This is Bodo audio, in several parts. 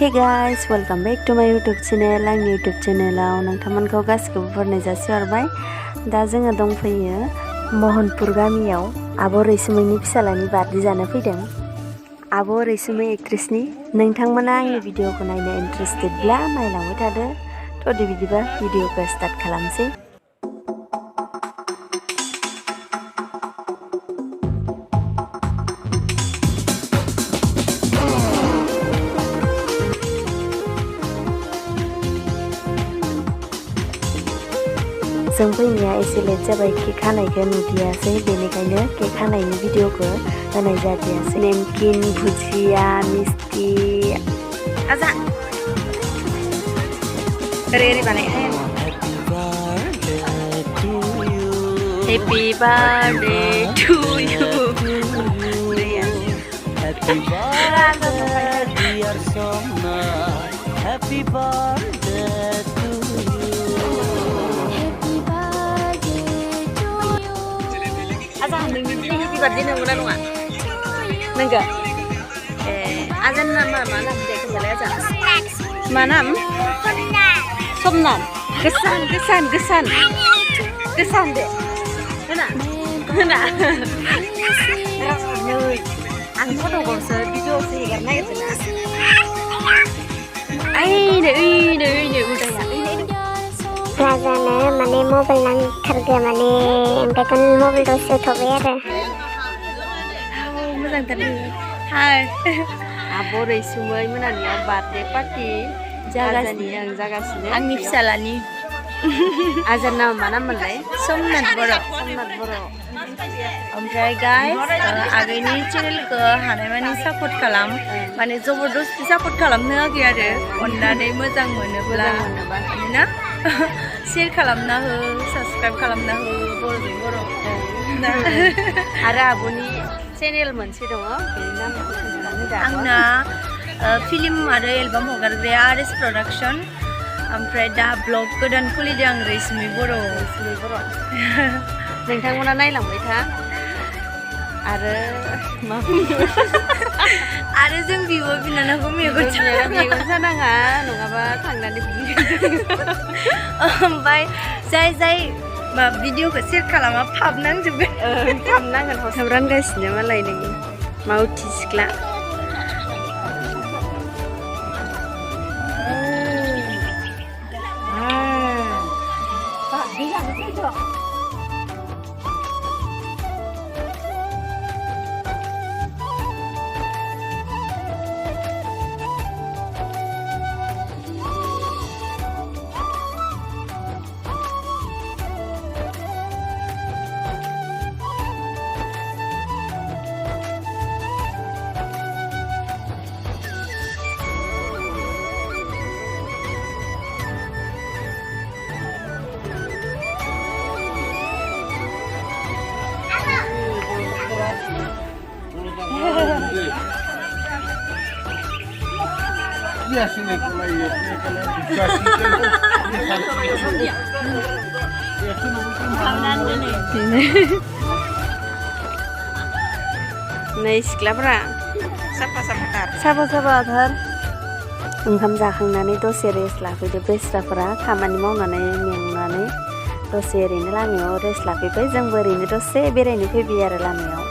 Hey guys, welcome back to my YouTube channel. आंनि YouTube channelआव नोंथांमोनखौ गासिखौबो बरायनाय जासिहरबाय। दा जोङो दंफैयो महनपुर गामियाव आब' रैसुमैनि फिसालानि बार्थडे जानो फैदों। आब' रैसुमै एक्ट्रेसनि नोंथांमोना आंनि भिडिअखौ नायनो इन्टारेस्टेडब्ला नायलांबाय थादो। थ' बिदिबा भिडिअखौ स्टार्ट खालामसै। जों फैनाया एसे लेट जाबाय, केक हानायखौ नुदियासै, बेनिखायनो केक हानायनि भिडिअखौ होनाय जादियासै। नेमकिन, भुजिया, मिस्टी आजा ओरै बानायहाय। Happy birthday to you. Happy birthday dear Somna. Happy birthday to you. Azan nोंनि happy birthday नंगौना नङा? नंगौ? Azan nama मा नाम दे खोन्थालाय Azan? मा नाम? Somnan. Gesan deh. Mana? Ang foto gongse video sih karena itu nah. Ini udah ya. Razana mane mobile nang kerja mane empekan mobile dosa thober. Moजां tadi. Hai. Abu Rैसुमै मोनानियाव birthday party जागासिनो आंनि फिसालानि। Azan nama mana मोनलाय? Somnat Boro. ओमफ्राय गाइस आगैनि चेनेलखौ हानायमानि सापर्ट खालाम, माने जबरदस्ति सापर्ट खालामनो होआखै आरो अननानै मोजां मोनोब्ला ना शेयार खालामना हो, साबस्क्राइब खालामना हो बर'जों बर'। आरो आब'नि चेनेल मोनसे दङ, बेनि नामखौ खोन्थानानै दा। आंना फिल्म आरो एलबाम हगारग्राया आरएस प्रडाक्शन, ओमफ्राय दा ब्लग गोदान खुलिदों आं रैसुमै बर'। नोंथांमोना नायलांबाय था। आरो मा आरो जों बिब' बिनानावखौ मेगन जानाङा, नङाबा थांनानै ओमफ्राय जाय भिडिअखौ शेयार खालामा फाबनांजोबगोन। फाबनांगोन। हसाब रानगासिनो मालाय नोङो मावथि सिख्ला। Iya sih nih kalau ini kalau dikasih नै सिख्लाफोरा साफा-साफाथार ओंखाम जाखांनानै दसे रेस्ट लाफैदो। बेस्राफोरा खामानि मावनानै मेंनानै दसे ओरैनो लामायाव रेस्ट लाफैबाय, जोंबो ओरैनो दसे बेरायनो फैबाय आरो लामायाव।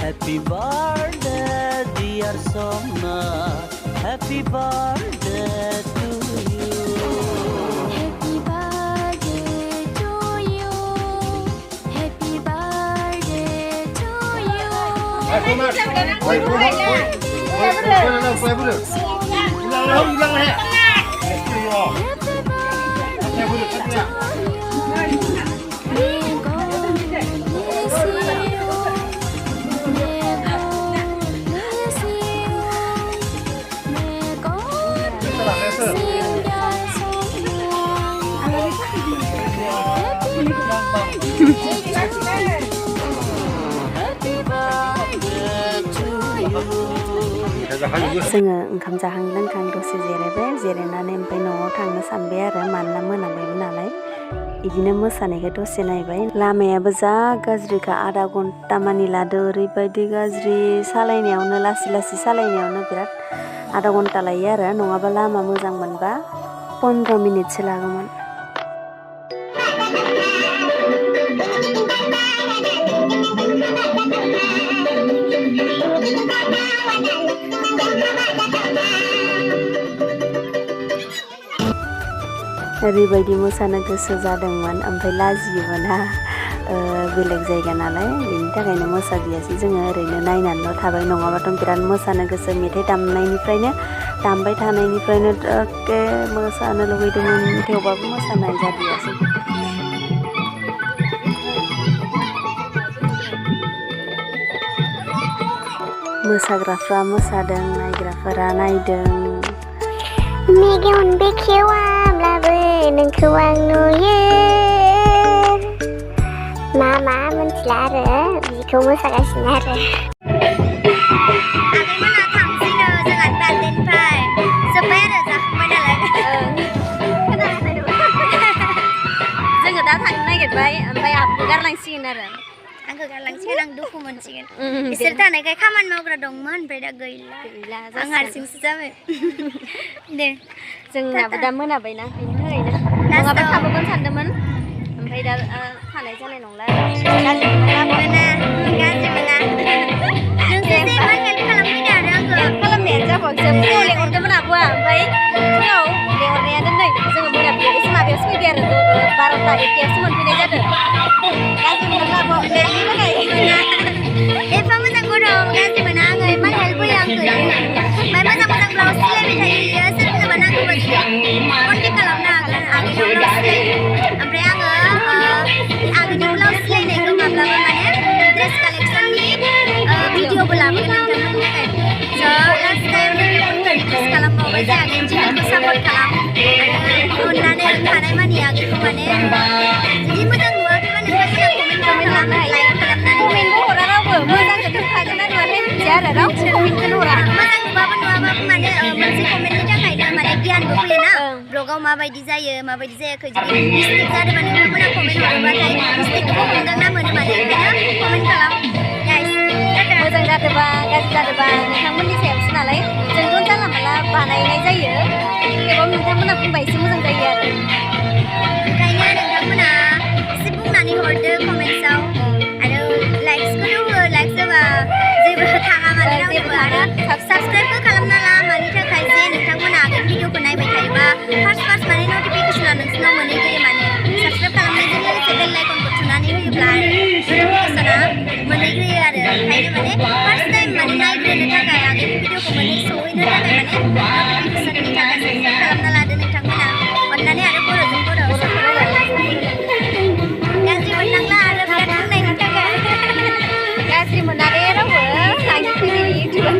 Happy birthday dear Somna. Happy birthday to you. Happy birthday to you. Happy birthday to you. जोङो ओंखाम जाहां लोंखां दसे जिरायबाय जिरायनानै ओमफ्राय न'आव थांनो सानबाय आरो मानोना मोनाबायमोन नालाय बिदिनो मोसानायखौ दसे नायबाय लामायाबो जा गाज्रिखा आधा घन्टा मानि लादो ओरैबायदि गाज्रि सालायनायावनो लासै लासै सालायनायावनो बिराद आधा घन्टा लायो आरो नङाबा लामा मोजां मोनबा 15 मिनिटसो लागौमोन ओरैबायदि मोसानो गोसो जादोंमोन ओमफ्राय लाजियोमोनहा बेलेग जायगा नालाय बेनि थाखायनो मोसादियासै जोङो ओरैनो नायनानैल' थाबाय नङाबाथ' बिराद मोसानो गोसो मेथाइ दामबाय थानायनिफ्रायनो एखे मोसानो लुगैदोंमोन थेवबाबो मोसानाय जादियासै मोसाग्राफ्रा मोसादों नायग्राफोरा नायदों मेगन बेखेवाब्लाबो नोंखौ आं नुयो मा मोनथिला आरो बिखौ मोसागासिनो आरो आगैमोना थांसैनो जोंहा बार्डेनिफ्राय जोब्बाय आरो जाखांबाय नालाय जोङो दा थांनो नागिरबाय ओमफ्राय आब'खौ गारलांसिगोन आरो आंखौ गारलांसिगोन आं दुखु मोनसिगोन बिसोर थानायखाय खामानि मावग्रा दंमोन ओमफ्राय दा गैला आं हारसिंसो जाबाय दे जोंनाबो दा मोनाबायना बेनि थाखायनो नङाबा थाबोगोन सानदोंमोन ओमफ्राय दा थानाय जानाय नंला गाज्रि मोना नोंसोर जेबो हेल्प खालामफैदो आरो आंखौ खालामनायानो जाबावसो फुङाव लेंहरदोंमोन आब'आ ओमफ्राय फुङाव लेंहरनायानो नै जोङो मोनाबिलियाव एसे माबायावसो फैबाय आरो 12ता 1तायावसो मोनफैनाय जादों गाज्रि मोना आब' लेंहरनो थाखाय एफा मोजां गरम गाज्रि मोना आङो इमान हेल्प होयो आंखौ ओमफ्राय मोजां ब्लाउस सिलायबाय थायो सोरनोबा नांगौबा कन्टेक्ट खालामनो हागोन आगैनाव ब्लाउस सिलायो ओमफ्राय आङो आगैनि ब्लाउस सिलायनायखौ माब्लाबा माने ड्रेस कालेक्सननि भिडिअबो लाबोगोन नोंथांमोननि थाखाय स' लास्ट टाइम नोंथांमोनखौ रिकुवेस्ट खालामबावबाय जे आगैनि चेनेलखौ सापर्ट खालाम आरो अननानै हानाय मानि आगैखौ माने जुदि मोजां नुवाखैबा नोंथांमोना कमेन्ट खालामनो लाइक खालामनानै कमेन्टबो हरा रावबो मोजांखौ दोनखागोन ना नुवाखै मिथिया आरो रावबो कमेन्टखौनो हरा मोजां नुवाबाबो माने मोनसे कमेन्टनि थाखायनो माने गियानबो फैयोना ब्लगाव माबायदि जायो माबायदि जायाखै जुदि मिस्टेक जादोंबा नोंथांमोना कमेन्ट हरोबाथाय मिस्टेकखौ हमदांना मोनो माने ओंखायनो कमेन्ट खालाम मोजां जादोंबा गाज्रि जादोंबा नोंथांमोननि सायावसो नालाय जोंथ' जानला मानला बानायनाय जायो थेवबाबो नोंथांमोना बुंबा एसे मोजां जायो आरो ओंखायनो नोंथांमोना एसे बुंनानै हरदो कमेन्ट्सआव आरो लाइक्सखौथ' हो लाइक्स होबा जेबो थाङा माने रावनोबो आरो साबस्क्राइबबो खालामना ला मानि थाखाय जे नोंथांमोना आगोल भिडिअखौ नायबाय थायोबा फार्स्ट माने नटिफिकेसना नोंसिनाव मोनहैग्रोयो माने साबस्क्राइब खालामनायजों लोगोसे बेल आइकनखौ थुनानै होयोब्ला नटिफिकेसना मोनहैग्रोयो आरो ओंखायनो माने फार्स्ट टाइम माने नायग्रोनो थाखाय आगोल भिडिअखौ सहैनो थाखाय माने नटिफिकेसननि थाखाय साबस्क्राइब खालामना लादो नोंथांमोना अननानै आरो बर'जों बर' गाज्रि मोननांला आरो बिराद बुंनायनि थाखाय गाज्रि मोना दे रावबो आंनि फैनायनि इउटिउबार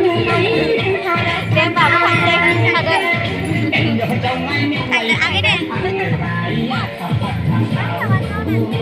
दे होमबा आबो थांसै थागोन आगै दे नाम्बारखौ हरना दोनदो